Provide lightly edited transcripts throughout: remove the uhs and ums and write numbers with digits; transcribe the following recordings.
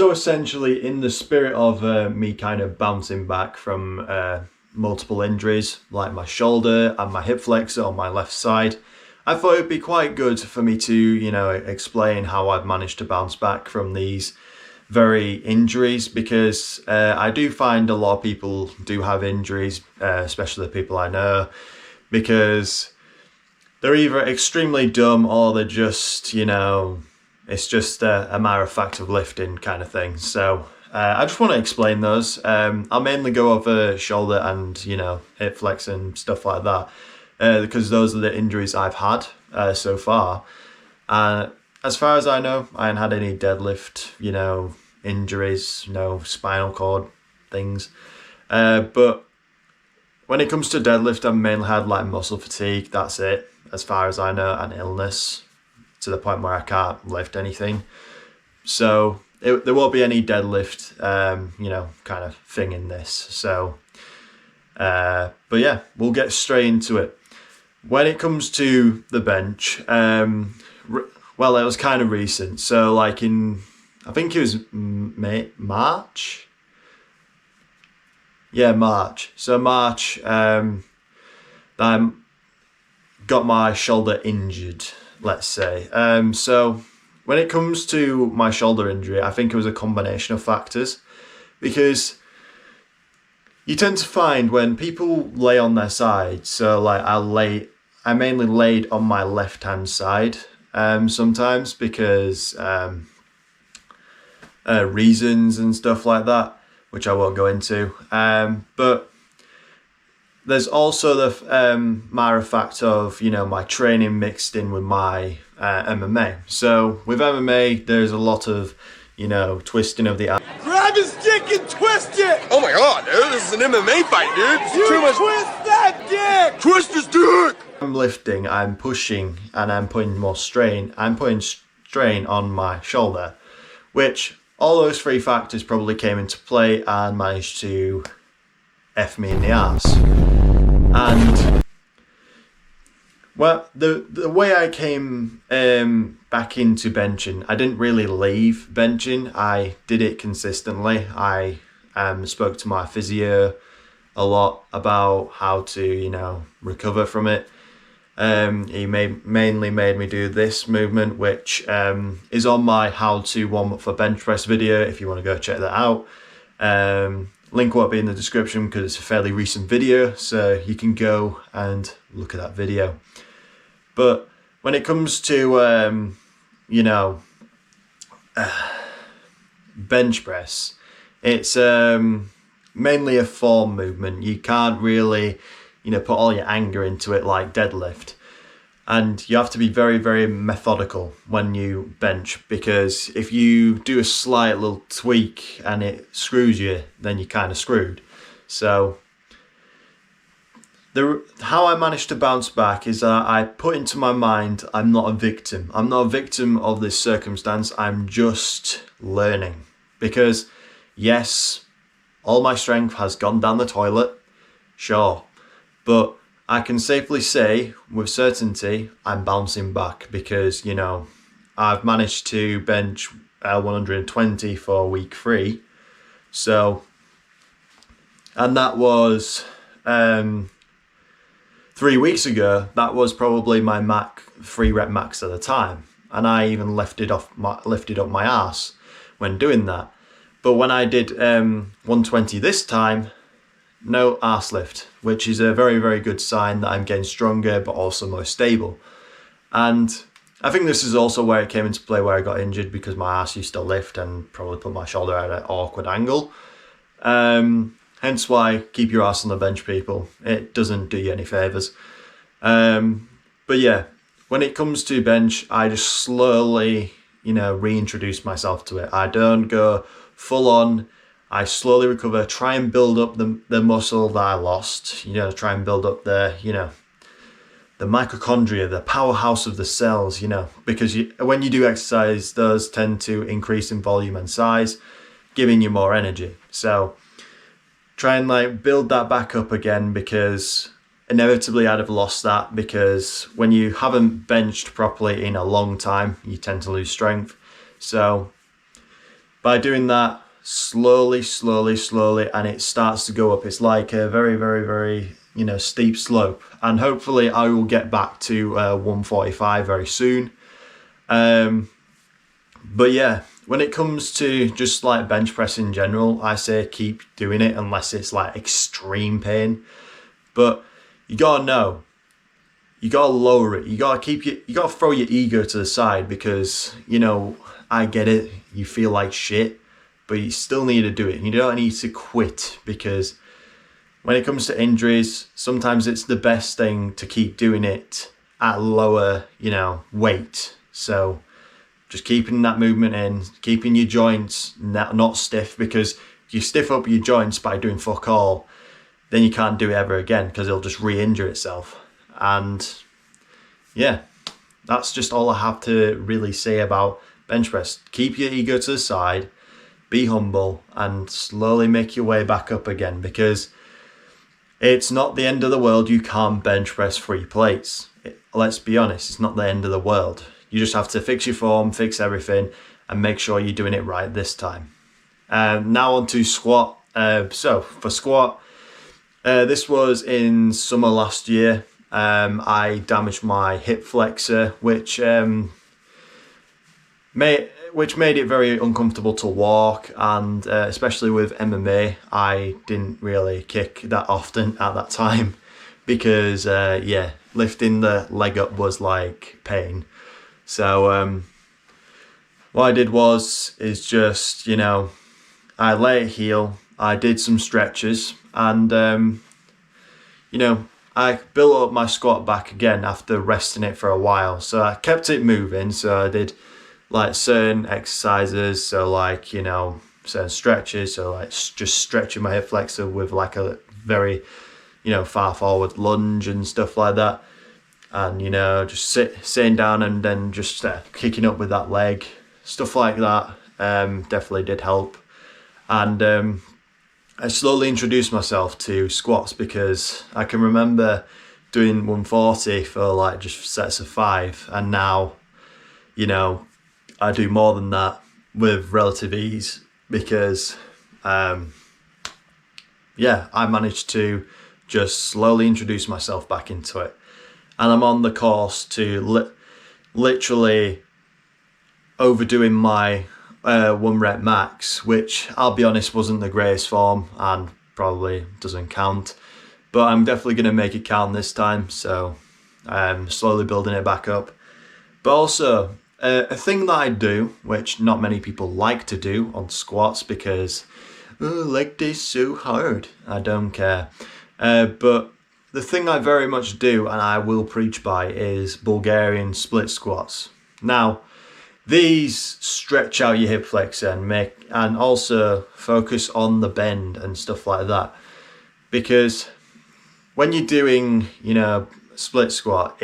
So essentially, in the spirit of me kind of bouncing back from multiple injuries, like my shoulder and my hip flexor on my left side, I thought it'd be quite good for me to, explain how I've managed to bounce back from these very injuries, because I do find a lot of people do have injuries, especially the people I know, because they're either extremely dumb or they're just, it's just a matter of fact of lifting kind of thing. So I just want to explain those. I'll mainly go over shoulder and, hip flex and stuff like that, because those are the injuries I've had so far. As far as I know, I haven't had any deadlift, injuries, no spinal cord things. But when it comes to deadlift, I've mainly had like muscle fatigue. That's it, as far as I know, and illness to the point where I can't lift anything. So there won't be any deadlift, kind of thing in this. So, but yeah, we'll get straight into it. When it comes to the bench, well, it was kind of recent. So like I think it was March. Yeah, March. So March, I got my shoulder injured, let's say. So when it comes to my shoulder injury, I think it was a combination of factors, because you tend to find when people lay on their side, so like I mainly laid on my left hand side sometimes because reasons and stuff like that, which I won't go into. But there's also the matter of fact of, my training mixed in with my MMA. So with MMA, there's a lot of, twisting of the arm. Grab his dick and twist it! Oh my god, dude, this is an MMA fight, dude! You too much. Twist that dick! Twist his dick! I'm lifting, I'm pushing, and I'm putting more strain. I'm putting strain on my shoulder, which all those three factors probably came into play and managed to F me in the ass. And well, the way I came back into benching, I didn't really leave benching. I did it consistently. I spoke to my physio a lot about how to, recover from it. He mainly made me do this movement, which is on my how to warm up for bench press video if you want to go check that out. Link won't be in the description because it's a fairly recent video, so you can go and look at that video. But when it comes to, bench press, it's mainly a form movement. You can't really, put all your anger into it like deadlift. And you have to be very, very methodical when you bench, because if you do a slight little tweak and it screws you, then you're kind of screwed. So how I managed to bounce back is that I put into my mind, I'm not a victim. I'm not a victim of this circumstance. I'm just learning. Because yes, all my strength has gone down the toilet, sure. But I can safely say with certainty I'm bouncing back, because, I've managed to bench 120 for week 3. So, and that was 3 weeks ago. That was probably my 3 rep max at the time. And I even lifted up my ass when doing that. But when I did 120 this time, no arse lift, which is a very, very good sign that I'm getting stronger but also more stable. And I think this is also where it came into play, where I got injured, because my arse used to lift and probably put my shoulder at an awkward angle. Hence why keep your arse on the bench, people. It doesn't do you any favours. But yeah, when it comes to bench, I just slowly, reintroduce myself to it. I don't go full on. I slowly recover, try and build up the muscle that I lost, try and build up the mitochondria, the powerhouse of the cells, because when you do exercise, those tend to increase in volume and size, giving you more energy. So try and build that back up again, because inevitably I'd have lost that, because when you haven't benched properly in a long time, you tend to lose strength. So By doing that slowly, and it starts to go up. It's like a very, very, very, steep slope. And hopefully I will get back to 145 very soon. But yeah, when it comes to just like bench press in general, I say keep doing it unless it's like extreme pain. But you gotta know, you gotta lower it. You gotta throw your ego to the side because, I get it. You feel like shit, but you still need to do it. You don't need to quit because when it comes to injuries, sometimes it's the best thing to keep doing it at lower, weight. So just keeping that movement in, keeping your joints not stiff, because if you stiff up your joints by doing fuck all, then you can't do it ever again because it'll just re-injure itself. And yeah, that's just all I have to really say about bench press. Keep your ego to the side, be humble, and slowly make your way back up again, because it's not the end of the world. You can't bench press 3 plates. Let's be honest, it's not the end of the world. You just have to fix your form, fix everything, and make sure you're doing it right this time. Now on to squat. So for squat, this was in summer last year. I damaged my hip flexor, which made it very uncomfortable to walk, and especially with MMA, I didn't really kick that often at that time because lifting the leg up was like pain. So what I did is just, I lay it heel, I did some stretches, and I built up my squat back again after resting it for a while. So I kept it moving. So I did like certain exercises, so like, certain stretches, so like just stretching my hip flexor with like a very, far forward lunge and stuff like that. And, just sitting down and then just kicking up with that leg, stuff like that, definitely did help. And I slowly introduced myself to squats because I can remember doing 140 for like just sets of 5, and now, I do more than that with relative ease because, I managed to just slowly introduce myself back into it. And I'm on the course to literally overdoing my 1 rep max, which I'll be honest wasn't the greatest form and probably doesn't count. But I'm definitely going to make it count this time, so I'm slowly building it back up. But also, a thing that I do, which not many people like to do on squats because, leg day's so hard. I don't care. But the thing I very much do, and I will preach by, is Bulgarian split squats. Now, these stretch out your hip flexor and also focus on the bend and stuff like that. Because when you're doing, split squat,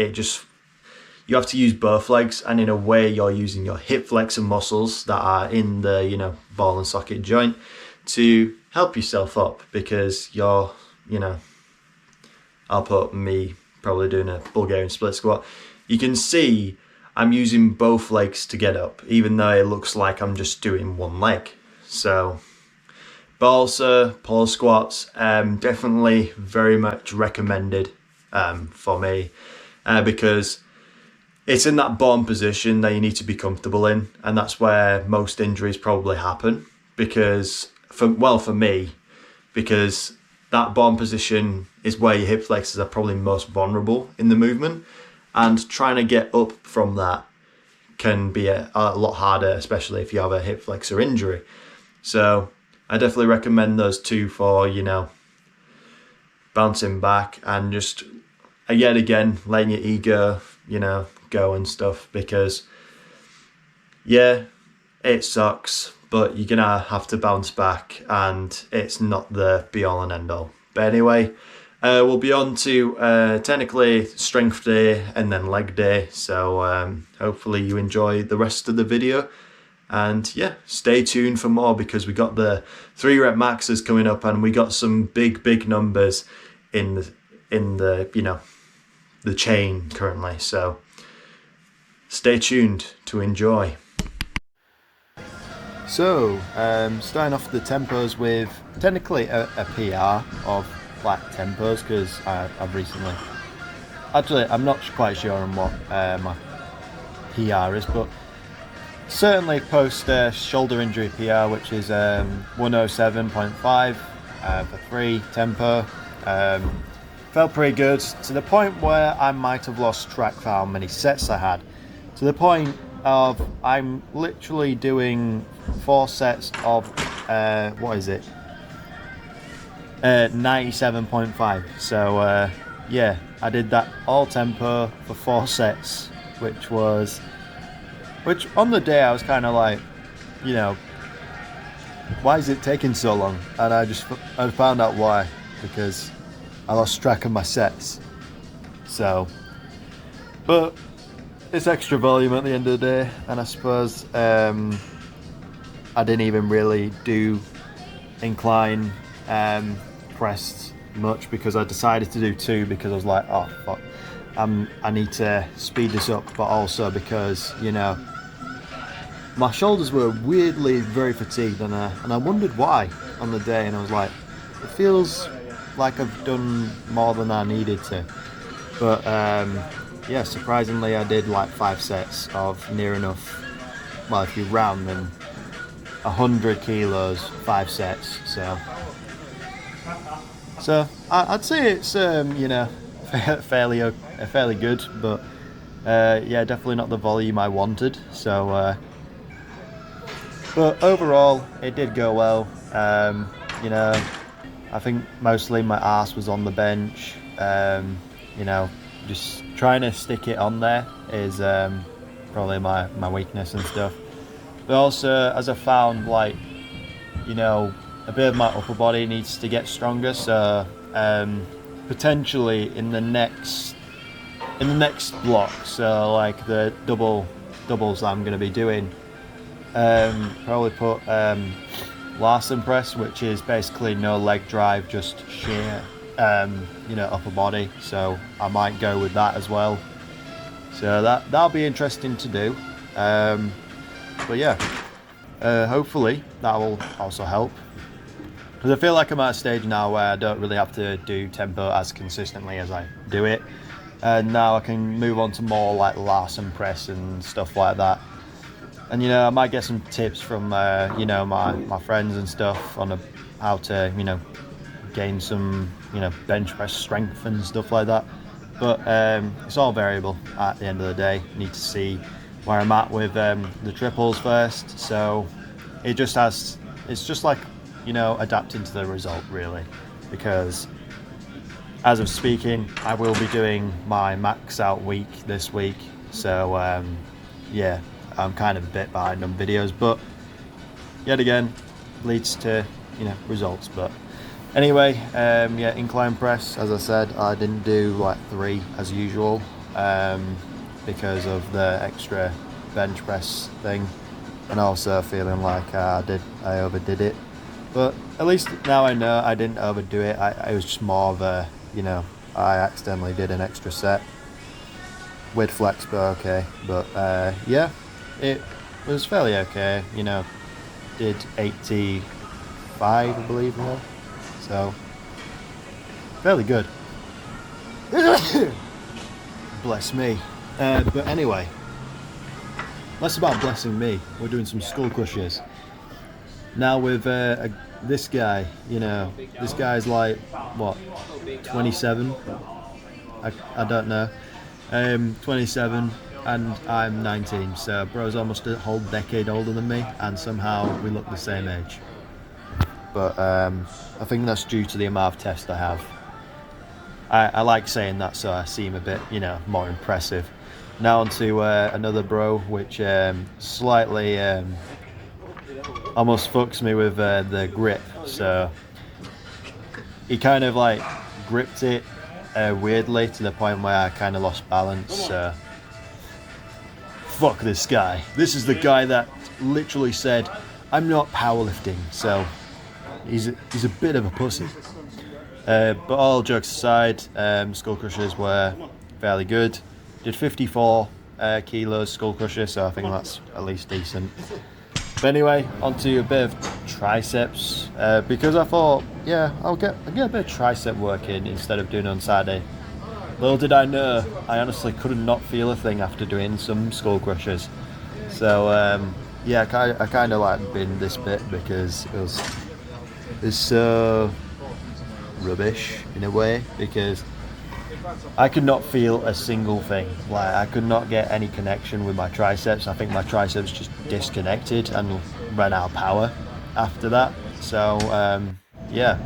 you have to use both legs, and in a way you're using your hip flexor muscles that are in the, ball and socket joint to help yourself up, because you're, I'll put me probably doing a Bulgarian split squat. You can see I'm using both legs to get up, even though it looks like I'm just doing one leg. So, but also pull squats, definitely very much recommended for me because it's in that bottom position that you need to be comfortable in, and that's where most injuries probably happen. Because for me, because that bottom position is where your hip flexors are probably most vulnerable in the movement, and trying to get up from that can be a lot harder, especially if you have a hip flexor injury. So I definitely recommend those two for, bouncing back and just, yet again, letting your ego, go and stuff, because it sucks, but you're gonna have to bounce back, and it's not the be all and end all. But anyway, we'll be on to technically strength day and then leg day, so hopefully you enjoy the rest of the video, and stay tuned for more, because we got the 3 rep maxes coming up, and we got some big numbers in the the chain currently, so stay tuned to enjoy. So, starting off the tempos with technically a PR of like tempos because I've recently. Actually, I'm not quite sure on what my PR is, but certainly post shoulder injury PR, which is 107.5 for 3 tempo. Felt pretty good to the point where I might have lost track for how many sets I had. To the point of I'm literally doing 4 sets of 97.5. So yeah, I did that all tempo for 4 sets, which on the day I was kind of like, why is it taking so long? And I found out why, because I lost track of my sets. So, but it's extra volume at the end of the day, and I suppose I didn't even really do incline pressed much because I decided to do 2 because I was like, oh fuck, I need to speed this up, but also because my shoulders were weirdly very fatigued, and I wondered why on the day, and I was like, it feels like I've done more than I needed to. But yeah, surprisingly I did like 5 sets of near enough, well, if you round them, 100 kilos, 5 sets. So I'd say it's fairly good, but yeah, definitely not the volume I wanted. So but overall it did go well. I think mostly my arse was on the bench. Just trying to stick it on there is probably my weakness and stuff. But also, as I found, like, a bit of my upper body needs to get stronger. So potentially in the next block, so like the doubles that I'm going to be doing, probably put Larsen press, which is basically no leg drive, just sheer upper body. So I might go with that as well. So that'll be interesting to do. But yeah, hopefully that will also help, because I feel like I'm at a stage now where I don't really have to do tempo as consistently as I do it, and now I can move on to more like Larsen press and stuff like that. And I might get some tips from my friends and stuff on how to gain some bench press strength and stuff like that. But it's all variable at the end of the day. Need to see where I'm at with the triples first. So it's just like adapting to the result really, because as of speaking I will be doing my max out week this week. So yeah, I'm kind of a bit behind on videos, but yet again leads to results. But anyway, yeah, incline press, as I said, I didn't do like 3 as usual because of the extra bench press thing, and also feeling like I overdid it. But at least now I know I didn't overdo it. I was just more of a I accidentally did an extra set with flex, but okay. But yeah, it was fairly okay. Did 85, I believe now, so fairly good. Bless me. But anyway, less about blessing me. We're doing some skull crushers now with this guy. This guy's like what, 27? I don't know. 27, and I'm 19. So bro's almost a whole decade older than me, and somehow we look the same age. But I think that's due to the amount of tests I have. I like saying that, so I seem a bit, more impressive. Now on to another bro, which slightly almost fucks me with the grip. So he kind of like gripped it weirdly to the point where I kind of lost balance. So fuck this guy. This is the guy that literally said, I'm not powerlifting. So he's a bit of a pussy. But all jokes aside, skull crushers were fairly good. Did 54 kilos skull crusher, so I think that's at least decent. But anyway, onto a bit of triceps, because I thought, yeah, I'll get a bit of tricep work in instead of doing it on Saturday. Little did I know, I honestly could not feel a thing after doing some skull crushers. So yeah, I kind of like binned this bit because it's so rubbish in a way, because I could not feel a single thing. Like, I could not get any connection with my triceps. I think my triceps just disconnected and ran out of power after that. So yeah,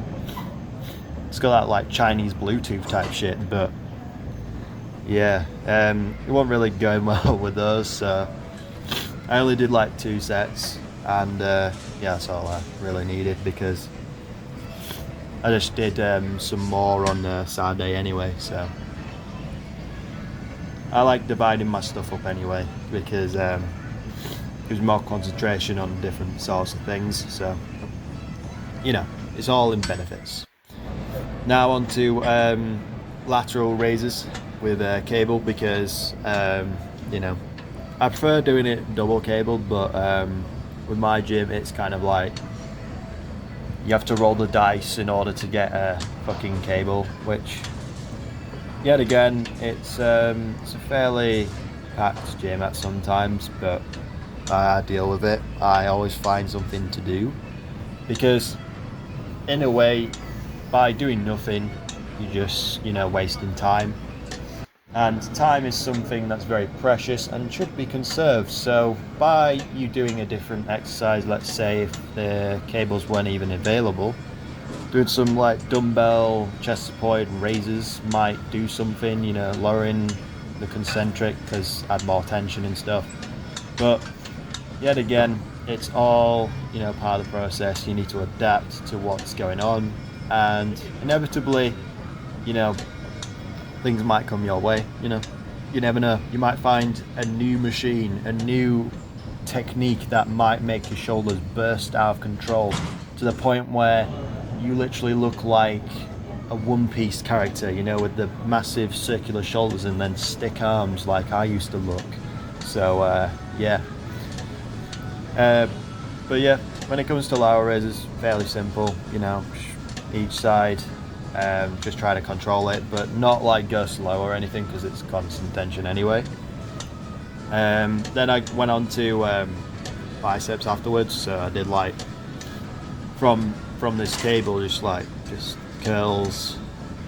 it's got that like Chinese Bluetooth type shit, but yeah, it wasn't really going well with those. So I only did like 2 sets, and yeah, that's all I really needed, because I just did some more on Saturday anyway. So I like dividing my stuff up anyway, because it gives more concentration on different sorts of things. So, you know, it's all in benefits. Now on to lateral raises with cable, because you know, I prefer doing it double cabled, but with my gym it's kind of like you have to roll the dice in order to get a fucking cable, which yet again it's a fairly packed gym at sometimes, but I deal with it. I always find something to do, because in a way, by doing nothing, you're just, you know, wasting time. And time is something that's very precious and should be conserved. So by you doing a different exercise, let's say if the cables weren't even available, doing some like dumbbell chest support raises might do something, you know, lowering the concentric, because add more tension and stuff. But yet again, it's all, you know, part of the process. You need to adapt to what's going on, and inevitably, you know, things might come your way. You know, you never know. You might find a new machine, a new technique that might make your shoulders burst out of control to the point where you literally look like a One Piece character, you know, with the massive circular shoulders and then stick arms like I used to look. So yeah. But yeah, when it comes to lateral raises, fairly simple. You know, each side. Just try to control it, but not like go slow or anything, because it's constant tension anyway. Then I went on to biceps afterwards, so I did like from this cable, just curls.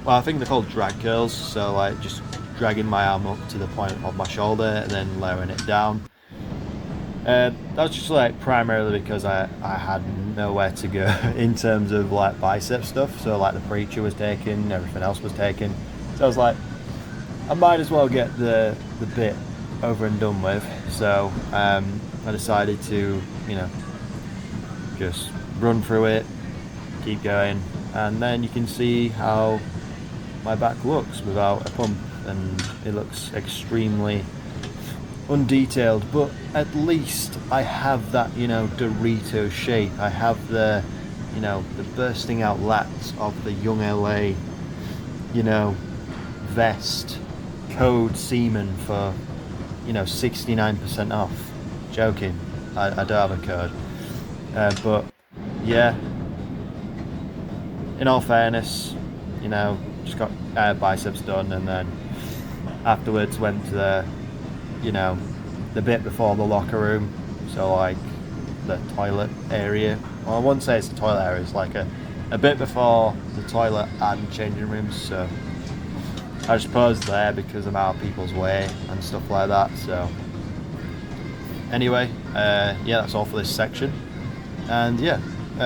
Well, I think they're called drag curls, so like just dragging my arm up to the point of my shoulder and then lowering it down. That was just like primarily because I had nowhere to go in terms of like bicep stuff. So like the preacher was taken, everything else was taken. So I was like, I might as well get the bit over and done with. So I decided to, you know, just run through it, keep going, and then you can see how my back looks without a pump, and it looks extremely undetailed, but at least I have that, you know, Dorito shape. I have the, you know, the bursting out lats of the Young LA, you know, vest, code Seaman for, you know, 69% off. Joking, I don't have a code, but yeah, in all fairness, you know, just got biceps done, and then afterwards went to the, you know, the bit before the locker room, so like the toilet area. Well, I wouldn't say it's the toilet area, it's like a bit before the toilet and changing rooms, so I just paused there because I'm out of people's way and stuff like that. So anyway, yeah, that's all for this section, and yeah,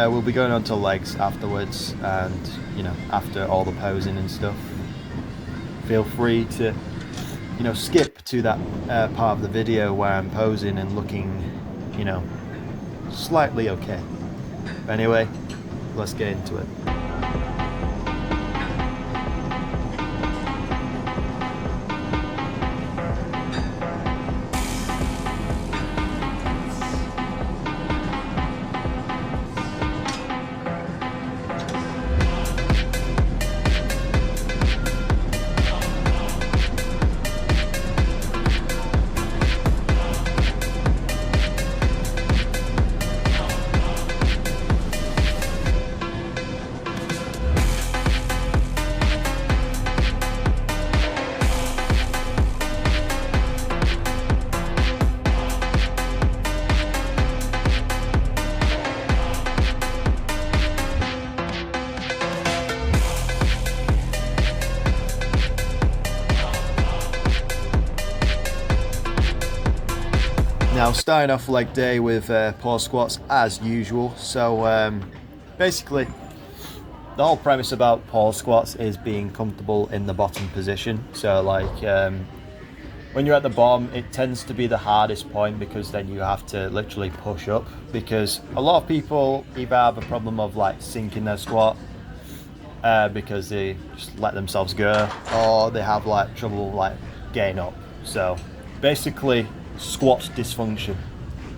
we'll be going on to legs afterwards, and you know, after all the posing and stuff, feel free to, you know, skip to that part of the video where I'm posing and looking, you know, slightly okay. But anyway, let's get into it. Now, starting off leg day with pause squats as usual. So basically, the whole premise about pause squats is being comfortable in the bottom position. So like when you're at the bottom, it tends to be the hardest point because then you have to literally push up, because a lot of people either have a problem of like sinking their squat because they just let themselves go, or they have like trouble like getting up. So basically squat dysfunction.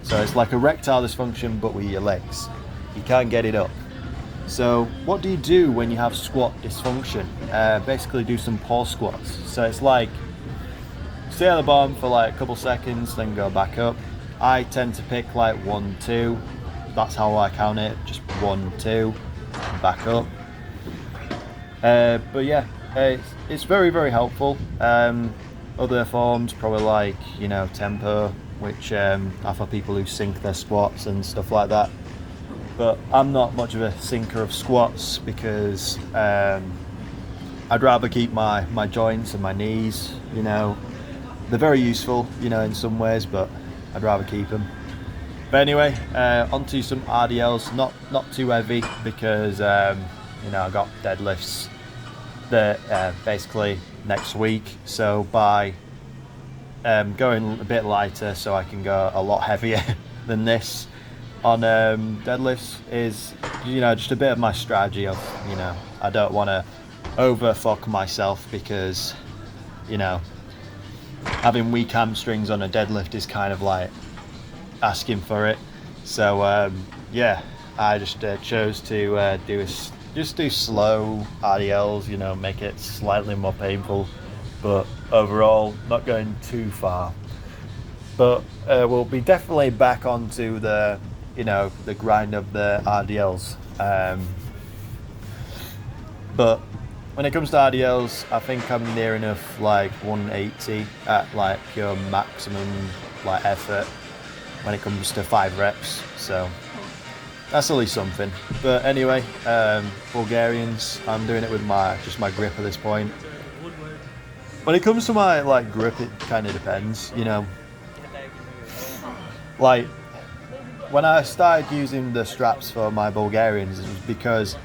So it's like erectile dysfunction but with your legs. You can't get it up. So what do you do when you have squat dysfunction? Basically do some pause squats. So it's like stay at the bottom for like a couple seconds, then go back up. I tend to pick like 1, 2. That's how I count it. Just 1, 2, back up. But yeah, it's very, very helpful. Other forms, probably like, you know, tempo, which are for people who sink their squats and stuff like that. But I'm not much of a sinker of squats because I'd rather keep my joints and my knees, you know. They're very useful, you know, in some ways, but I'd rather keep them. But anyway, onto some RDLs, not too heavy because, you know, I got deadlifts that basically next week. So by going a bit lighter so I can go a lot heavier than this on deadlifts is, you know, just a bit of my strategy of, you know, I don't want to overfuck myself because, you know, having weak hamstrings on a deadlift is kind of like asking for it. So yeah, I just chose to do slow RDLs, you know, make it slightly more painful, but overall not going too far. But we'll be definitely back onto the, you know, the grind of the RDLs. But when it comes to RDLs, I think I'm near enough like 180 at like pure maximum like effort when it comes to 5 reps. So that's at least something. But anyway, Bulgarians, I'm doing it with just my grip at this point. When it comes to my like grip, it kind of depends, you know. Like when I started using the straps for my Bulgarians, it was because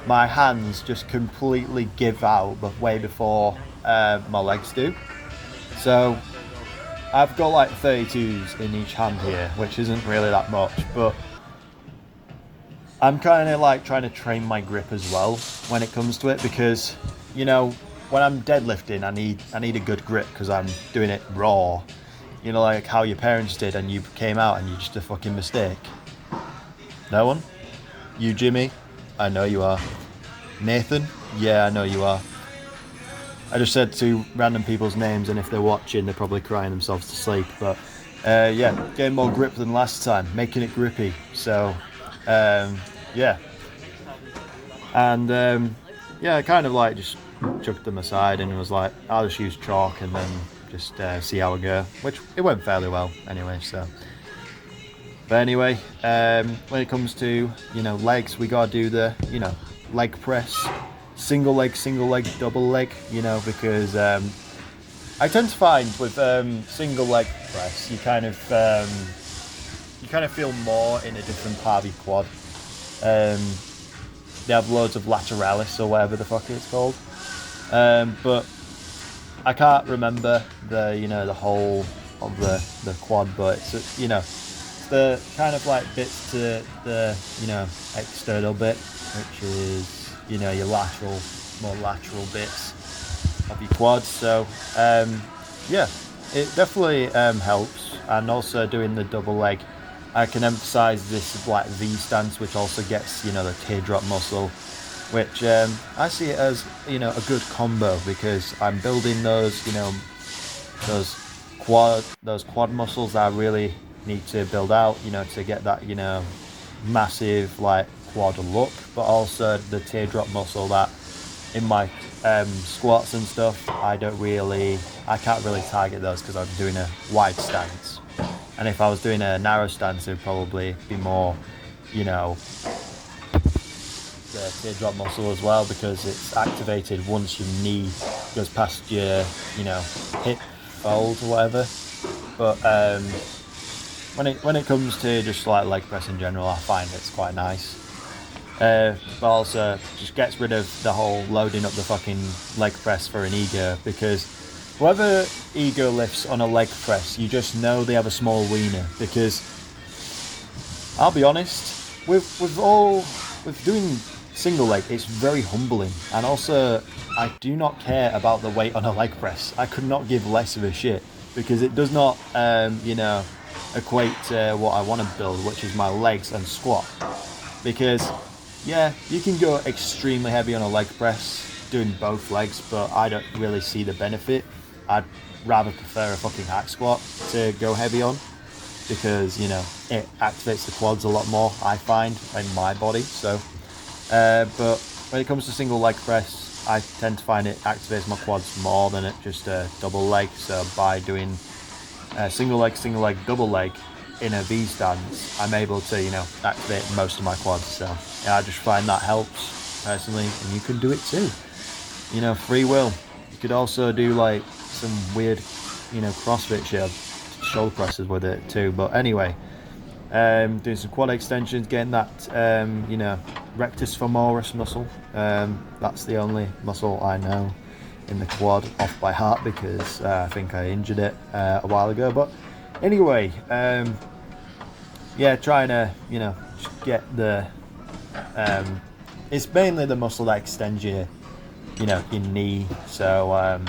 my hands just completely give out but way before my legs do. So I've got like 32s in each hand here, which isn't really that much, but I'm kind of like trying to train my grip as well when it comes to it, because, you know, when I'm deadlifting, I need a good grip because I'm doing it raw. You know, like how your parents did and you came out and you're just a fucking mistake. No one? You, Jimmy? I know you are. Nathan? Yeah, I know you are. I just said 2 random people's names, and if they're watching, they're probably crying themselves to sleep. But yeah, getting more grip than last time, making it grippy. So yeah. And yeah, I kind of like just chucked them aside and was like, I'll just use chalk and then just see how it go, which it went fairly well anyway. So but anyway, when it comes to, you know, legs, we gotta do the, you know, leg press, single leg, double leg, you know, because I tend to find with single leg press, you kind of feel more in a different part of your quad. They have loads of lateralis or whatever the fuck it's called, but I can't remember the, you know, the whole of the quad, but it's, you know, the kind of like bits to the, you know, external bit, which is, you know, your more lateral bits of your quad. So yeah, it definitely helps. And also doing the double leg, I can emphasize this like V stance, which also gets, you know, the teardrop muscle, which I see it as, you know, a good combo, because I'm building those, you know, those quad muscles that I really need to build out, you know, to get that, you know, massive like quad look, but also the teardrop muscle that in my squats and stuff, I can't really target those because I'm doing a wide stance, and if I was doing a narrow stance, it would probably be more, you know, the teardrop muscle as well, because it's activated once your knee goes past your, you know, hip fold or whatever. But when it comes to just like leg press in general, I find it's quite nice. But also just gets rid of the whole loading up the fucking leg press for an ego, because whoever ego lifts on a leg press, you just know they have a small wiener. Because I'll be honest, with doing single leg, it's very humbling, and also I do not care about the weight on a leg press. I could not give less of a shit, because it does not equate to what I want to build, which is my legs and squat. Because yeah, you can go extremely heavy on a leg press doing both legs, but I don't really see the benefit. I'd rather prefer a fucking hack squat to go heavy on, because, you know, it activates the quads a lot more, I find, in my body. So but when it comes to single leg press, I tend to find it activates my quads more than it just a double leg. So by doing single leg, double leg in a V stance, I'm able to, you know, activate most of my quads. So yeah, I just find that helps personally, and you can do it too. You know, free will. You could also do like some weird, you know, CrossFit shit, shoulder presses with it too. But anyway, doing some quad extensions, getting that, you know, rectus femoris muscle. That's the only muscle I know in the quad off by heart, because I think I injured it a while ago. But anyway, yeah, trying to, you know, get the, it's mainly the muscle that extends your, you know, your knee. So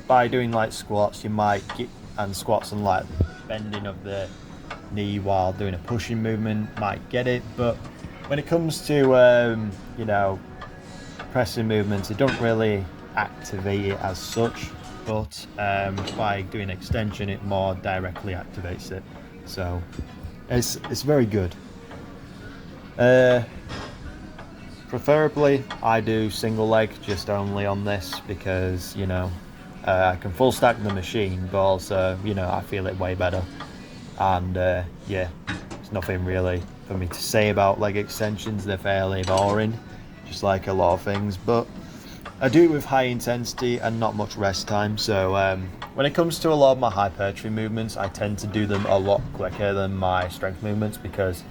by doing like squats, you might get, and squats and like bending of the knee while doing a pushing movement might get it. But when it comes to you know, pressing movements, it don't really activate it as such, but by doing extension, it more directly activates it. So it's very good. Preferably I do single leg just only on this, because, you know, I can full stack the machine, but also, you know, I feel it way better. And yeah, there's nothing really for me to say about leg extensions. They're fairly boring, just like a lot of things, but I do it with high intensity and not much rest time. So when it comes to a lot of my hypertrophy movements, I tend to do them a lot quicker than my strength movements, because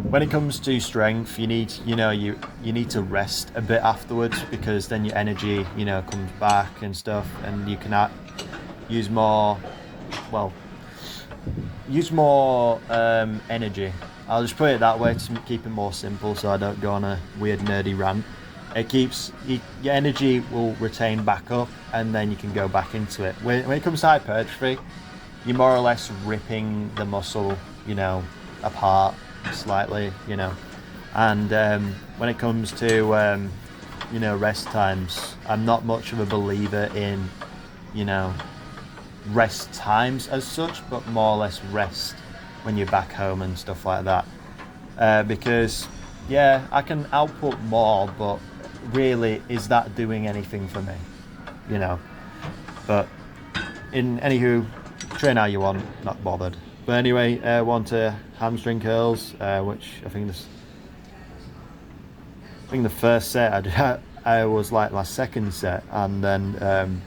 when it comes to strength, you need, you know, you need to rest a bit afterwards, because then your energy, you know, comes back and stuff, and you can use more energy. I'll just put it that way to keep it more simple, so I don't go on a weird nerdy rant. It keeps your energy will retain back up, and then you can go back into it. When it comes to hypertrophy, you're more or less ripping the muscle, you know, apart slightly, you know. And when it comes to you know, rest times, I'm not much of a believer in, you know, rest times as such, but more or less rest when you're back home and stuff like that, because yeah, I can output more, but really, is that doing anything for me, you know? But anywho, train how you want, not bothered. But anyway, one to hamstring curls, which I think the first set I did, I was like my second set, and then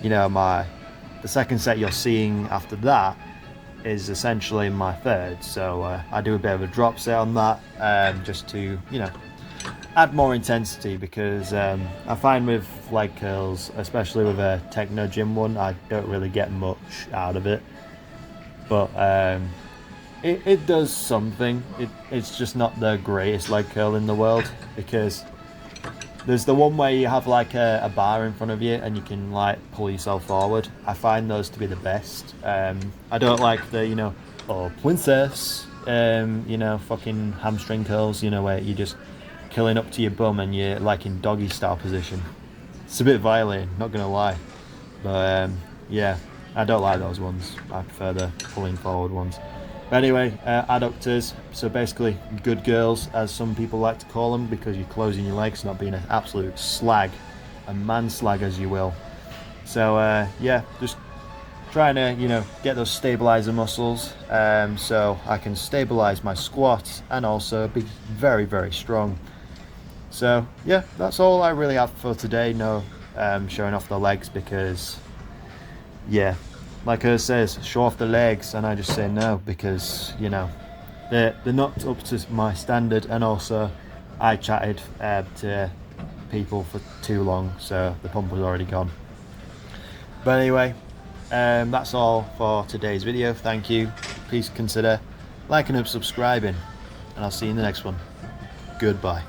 you know, the second set you're seeing after that is essentially my third. So I do a bit of a drop set on that, just to, you know, add more intensity, because I find with leg curls, especially with a Techno Gym one, I don't really get much out of it. But it does something. It's just not the greatest leg curl in the world, because there's the one where you have like a bar in front of you and you can like pull yourself forward. I find those to be the best. I don't like the, you know, oh princess, you know, fucking hamstring curls, you know, where you just killing up to your bum and you're like in doggy style position. It's a bit violating, not gonna lie. But yeah, I don't like those ones. I prefer the pulling forward ones. But anyway, adductors, so basically good girls, as some people like to call them, because you're closing your legs, not being an absolute slag, a man slag as you will. So yeah, just trying to, you know, get those stabilizer muscles, so I can stabilize my squat and also be very, very strong. So yeah, that's all I really have for today. No showing off the legs, because yeah, like her says, show off the legs, and I just say no, because you know they're not up to my standard, and also I chatted to people for too long, so the pump was already gone. But anyway, that's all for today's video. Thank you. Please consider liking and subscribing, and I'll see you in the next one. Goodbye.